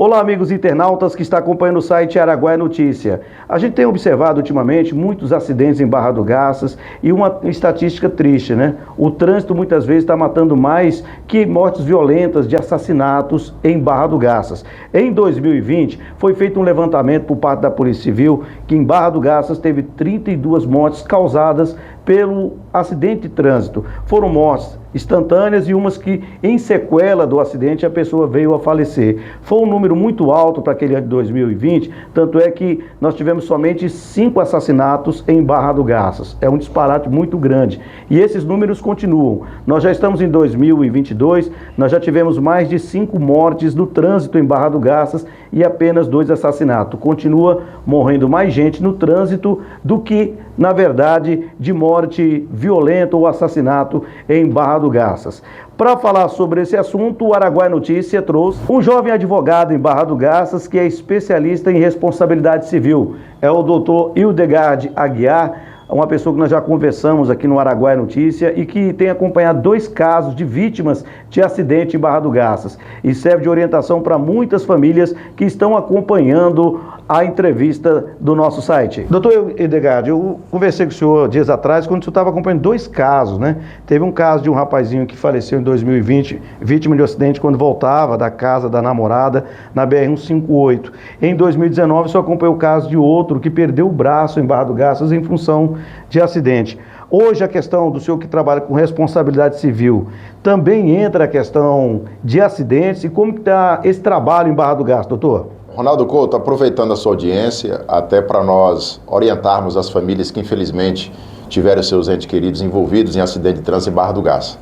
Olá, amigos internautas que estão acompanhando o site Araguaia Notícia. A gente tem observado ultimamente muitos acidentes em Barra do Garças e uma estatística triste, né? O trânsito muitas vezes está matando mais que mortes violentas de assassinatos em Barra do Garças. Em 2020, foi feito um levantamento por parte da Polícia Civil que em Barra do Garças teve 32 mortes causadas pelo acidente de trânsito. Foram mortes instantâneas e umas que, em sequela do acidente, a pessoa veio a falecer. Foi um número muito alto para aquele ano de 2020, tanto é que nós tivemos somente 5 assassinatos em Barra do Garças. É um disparate muito grande. E esses números continuam. Nós já estamos em 2022, nós já tivemos mais de 5 mortes no trânsito em Barra do Garças e apenas 2 assassinatos. Continua morrendo mais gente no trânsito do que, na verdade, de morte violenta ou assassinato em Barra do Garças. Para falar sobre esse assunto, o Araguaia Notícia trouxe um jovem advogado em Barra do Garças que é especialista em responsabilidade civil. É o doutor Hildegard Aguiar, uma pessoa que nós já conversamos aqui no Araguaia Notícia e que tem acompanhado 2 casos de vítimas de acidente em Barra do Garças e serve de orientação para muitas famílias que estão acompanhando a entrevista do nosso site. Doutor Hildegard, eu conversei com o senhor dias atrás, quando o senhor estava acompanhando 2 casos, né? Teve um caso de um rapazinho que faleceu em 2020, vítima de um acidente quando voltava da casa da namorada na BR-158. Em 2019, o senhor acompanhou o caso de outro que perdeu o braço em Barra do Garças em função de acidente. Hoje a questão do senhor que trabalha com responsabilidade civil, também entra a questão de acidentes e como está esse trabalho em Barra do Garças, doutor? Ronaldo Couto, aproveitando a sua audiência, até para nós orientarmos as famílias que infelizmente tiveram seus entes queridos envolvidos em acidente de trânsito em Barra do Garças.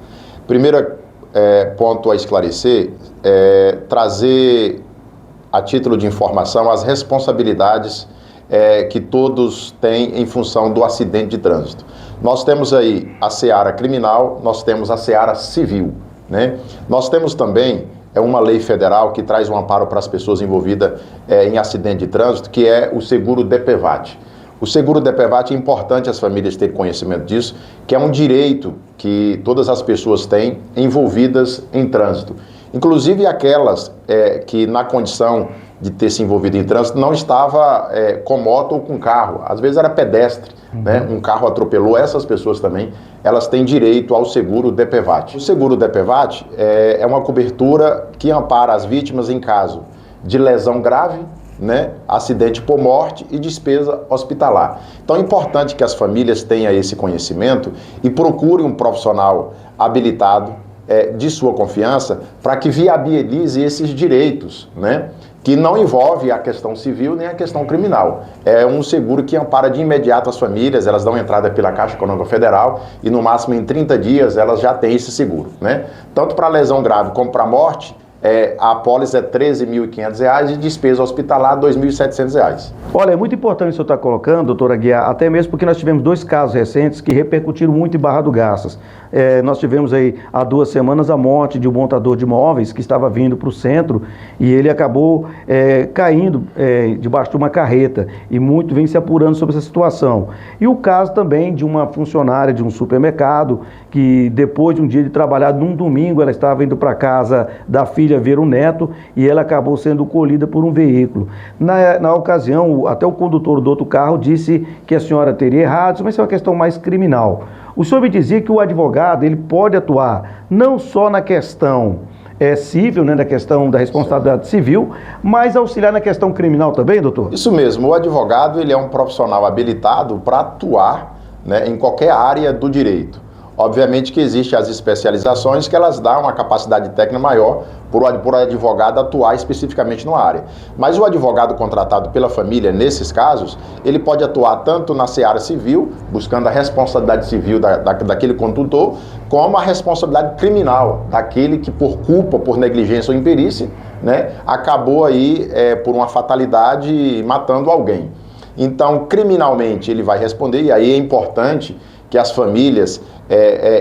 Primeiro ponto a esclarecer é trazer a título de informação as responsabilidades que todos têm em função do acidente de trânsito. Nós temos aí a seara criminal, nós temos a seara civil, né? Nós temos também uma lei federal que traz um amparo para as pessoas envolvidas em acidente de trânsito, que é o seguro DPVAT. O seguro DPVAT é importante as famílias terem conhecimento disso, que é um direito que todas as pessoas têm envolvidas em trânsito. Inclusive aquelas que na condição de ter se envolvido em trânsito não estava com moto ou com carro, às vezes era pedestre, né? Um carro atropelou, essas pessoas também, elas têm direito ao seguro DPVAT. O seguro DPVAT é uma cobertura que ampara as vítimas em caso de lesão grave, né? Acidente por morte e despesa hospitalar. Então é importante que as famílias tenham esse conhecimento e procurem um profissional habilitado de sua confiança para que viabilize esses direitos, né? Que não envolve a questão civil nem a questão criminal. É um seguro que ampara de imediato as famílias, elas dão entrada pela Caixa Econômica Federal e no máximo em 30 dias elas já têm esse seguro, né? Tanto para lesão grave como para morte, a apólice é R$ 13.500 e despesa hospitalar R$ 2.700. Olha, é muito importante o senhor estar colocando, doutora Aguiar, até mesmo porque nós tivemos 2 casos recentes que repercutiram muito em Barra do Garças. Nós tivemos aí há 2 semanas a morte de um montador de imóveis que estava vindo para o centro e ele acabou caindo debaixo de uma carreta e muito vem se apurando sobre essa situação. E o caso também de uma funcionária de um supermercado que depois de um dia de trabalhar num domingo ela estava indo para casa da filha ver o neto e ela acabou sendo colhida por um veículo. Na ocasião, até o condutor do outro carro disse que a senhora teria errado, mas isso é uma questão mais criminal. O senhor me dizia que o advogado ele pode atuar não só na questão civil, né, na questão da responsabilidade civil, mas auxiliar na questão criminal também, doutor? Isso mesmo, o advogado ele é um profissional habilitado para atuar, né, em qualquer área do direito. Obviamente que existem as especializações que elas dão uma capacidade técnica maior por advogado atuar especificamente numa área. Mas o advogado contratado pela família, nesses casos, ele pode atuar tanto na seara civil, buscando a responsabilidade civil daquele condutor, como a responsabilidade criminal daquele que por culpa, por negligência ou imperícia, né, acabou aí por uma fatalidade matando alguém. Então, criminalmente ele vai responder, e aí é importante que as famílias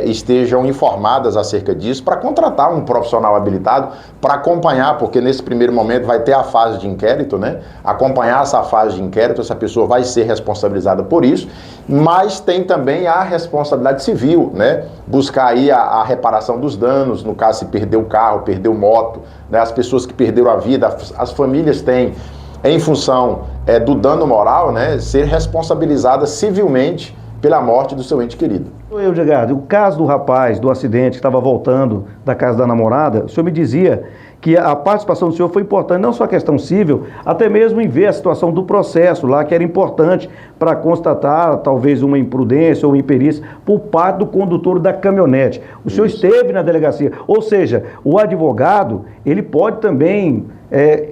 estejam informadas acerca disso, para contratar um profissional habilitado para acompanhar, porque nesse primeiro momento vai ter a fase de inquérito, né? Acompanhar essa fase de inquérito, essa pessoa vai ser responsabilizada por isso, mas tem também a responsabilidade civil, né? Buscar aí a reparação dos danos, no caso se perdeu carro, perdeu moto, né? As pessoas que perderam a vida, as famílias têm, em função do dano moral, né? Ser responsabilizadas civilmente pela morte do seu ente querido. Edgardo, o caso do rapaz, do acidente, que estava voltando da casa da namorada, o senhor me dizia que a participação do senhor foi importante, não só a questão civil, até mesmo em ver a situação do processo lá, que era importante para constatar talvez uma imprudência ou imperícia por parte do condutor da caminhonete. O senhor esteve na delegacia, ou seja, o advogado, ele pode também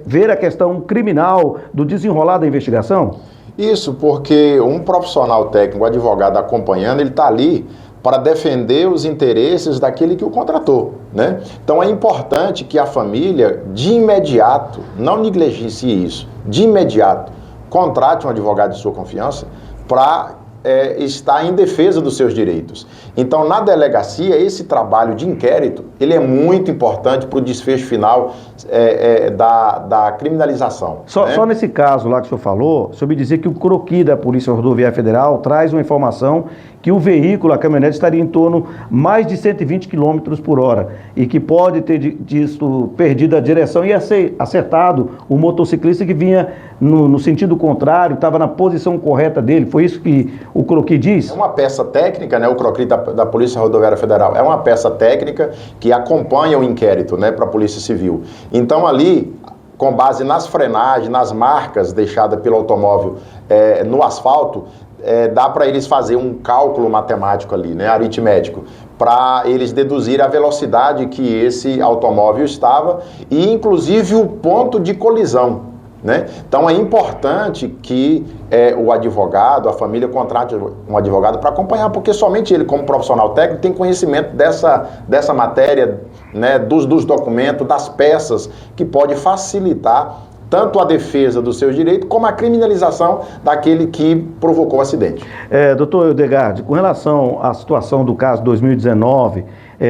ver a questão criminal do desenrolar da investigação? Isso, porque um profissional técnico, um advogado acompanhando, ele está ali para defender os interesses daquele que o contratou, né? Então é importante que a família, de imediato, não negligencie isso, de imediato, contrate um advogado de sua confiança para estar em defesa dos seus direitos. Então, na delegacia, esse trabalho de inquérito, ele é muito importante para o desfecho final da criminalização. Só nesse caso lá que o senhor falou, o senhor me dizia que o croquis da Polícia Rodoviária Federal traz uma informação que o veículo, a caminhonete, estaria em torno mais de 120 km por hora e que pode ter disso perdido a direção e acertado o motociclista que vinha no sentido contrário, estava na posição correta dele. Foi isso que o croquis diz? É uma peça técnica, né? O croquis da Polícia Rodoviária Federal é uma peça técnica que acompanha o inquérito, né, para a Polícia Civil. Então ali, com base nas frenagens, nas marcas deixadas pelo automóvel no asfalto, dá para eles fazer um cálculo matemático ali, né, aritmético, para eles deduzir a velocidade que esse automóvel estava e inclusive o ponto de colisão, né? Então é importante que o advogado, a família contrate um advogado para acompanhar, porque somente ele, como profissional técnico, tem conhecimento dessa matéria, né, dos documentos, das peças, que pode facilitar tanto a defesa dos seus direitos, como a criminalização daquele que provocou o acidente. Doutor Edgardo, com relação à situação do caso 2019,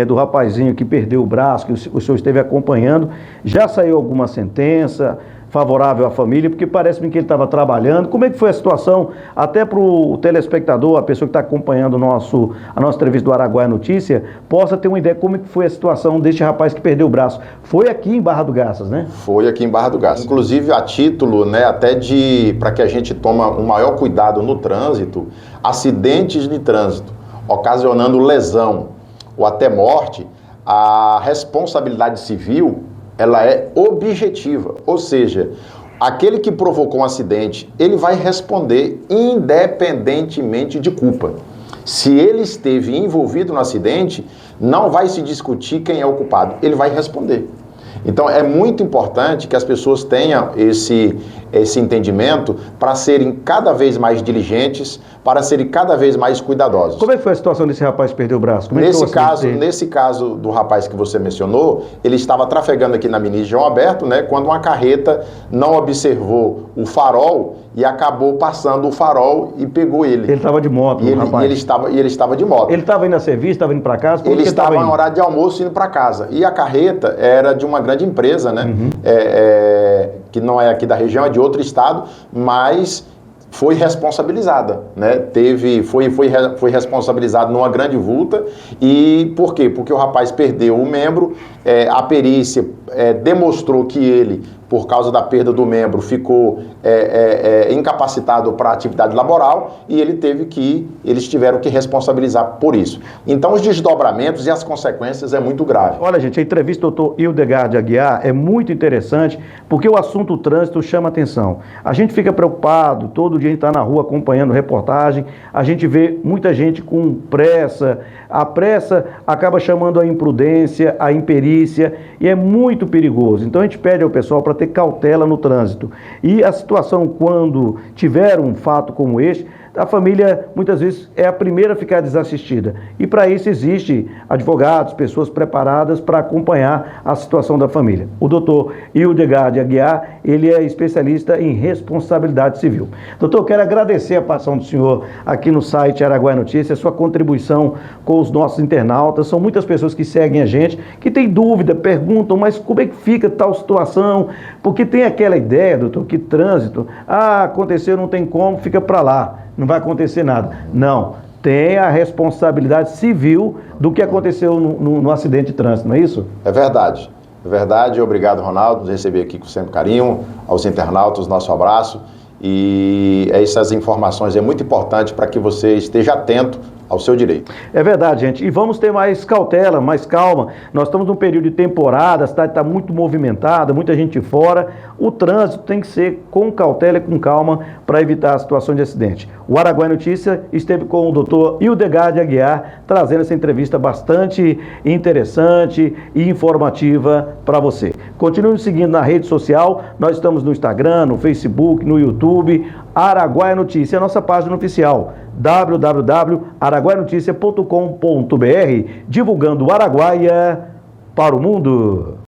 do rapazinho que perdeu o braço, que o senhor esteve acompanhando, já saiu alguma sentença favorável à família? Porque parece-me que ele estava trabalhando. Como é que foi a situação, até para o telespectador, a pessoa que está acompanhando a nossa entrevista do Araguaia Notícia, possa ter uma ideia como é que foi a situação deste rapaz que perdeu o braço. Foi aqui em Barra do Garças, né? Foi aqui em Barra do Garças. Inclusive, a título, né, até para que a gente tome um maior cuidado no trânsito, acidentes de trânsito ocasionando lesão ou até morte, a responsabilidade civil, ela é objetiva, ou seja, aquele que provocou um acidente, ele vai responder independentemente de culpa. Se ele esteve envolvido no acidente, não vai se discutir quem é o culpado, ele vai responder. Então é muito importante que as pessoas tenham esse entendimento para serem cada vez mais diligentes, para serem cada vez mais cuidadosos. Como é que foi a situação desse rapaz que perdeu o braço? Nesse caso do rapaz que você mencionou, ele estava trafegando aqui na Avenida João Alberto, né, quando uma carreta não observou o farol e acabou passando o farol e pegou ele. Ele estava de moto, rapaz. Ele estava de moto. Ele estava indo a serviço, estava indo para casa? Ele estava em horário de almoço indo para casa. E a carreta era de uma grande empresa, né? Uhum. Que não é aqui da região, é de outro estado, mas foi responsabilizada, né? Foi responsabilizado numa grande vulta. E por quê? Porque o rapaz perdeu o membro, a perícia demonstrou que ele, por causa da perda do membro, ficou incapacitado para a atividade laboral e eles tiveram que responsabilizar por isso. Então, os desdobramentos e as consequências é muito grave. Olha, gente, a entrevista do doutor Hildegard Aguiar é muito interessante porque o assunto trânsito chama atenção. A gente fica preocupado, todo dia a gente está na rua acompanhando reportagem, a gente vê muita gente com pressa, a pressa acaba chamando a imprudência, a imperícia, e é muito perigoso. Então a gente pede ao pessoal para ter cautela no trânsito. E a situação, quando tiver um fato como este, a família muitas vezes é a primeira a ficar desassistida. E para isso existe advogados, pessoas preparadas para acompanhar a situação da família. O doutor Hildegard Aguiar, ele é especialista em responsabilidade civil. Doutor, eu quero agradecer a participação do senhor aqui no site Araguaia Notícias, a sua contribuição com os nossos internautas. São muitas pessoas que seguem a gente, que têm dúvida, perguntam, mas como é que fica tal situação? Porque tem aquela ideia, doutor, que trânsito, aconteceu, não tem como, fica para lá, não vai acontecer nada. Não, tem a responsabilidade civil do que aconteceu no acidente de trânsito, não é isso? É verdade. É verdade. Obrigado, Ronaldo, nos receber aqui com sempre carinho, aos internautas, nosso abraço. E essas informações é muito importante para que você esteja atento ao seu direito. É verdade, gente. E vamos ter mais cautela, mais calma. Nós estamos num período de temporada, a cidade está muito movimentada, muita gente fora. O trânsito tem que ser com cautela e com calma para evitar a situação de acidente. O Araguaia Notícia esteve com o doutor Hildegard Aguiar, trazendo essa entrevista bastante interessante e informativa para você. Continue nos seguindo na rede social, nós estamos no Instagram, no Facebook, no YouTube, Araguaia Notícia, a nossa página oficial, www.araguaianoticia.com.br, divulgando o Araguaia para o mundo.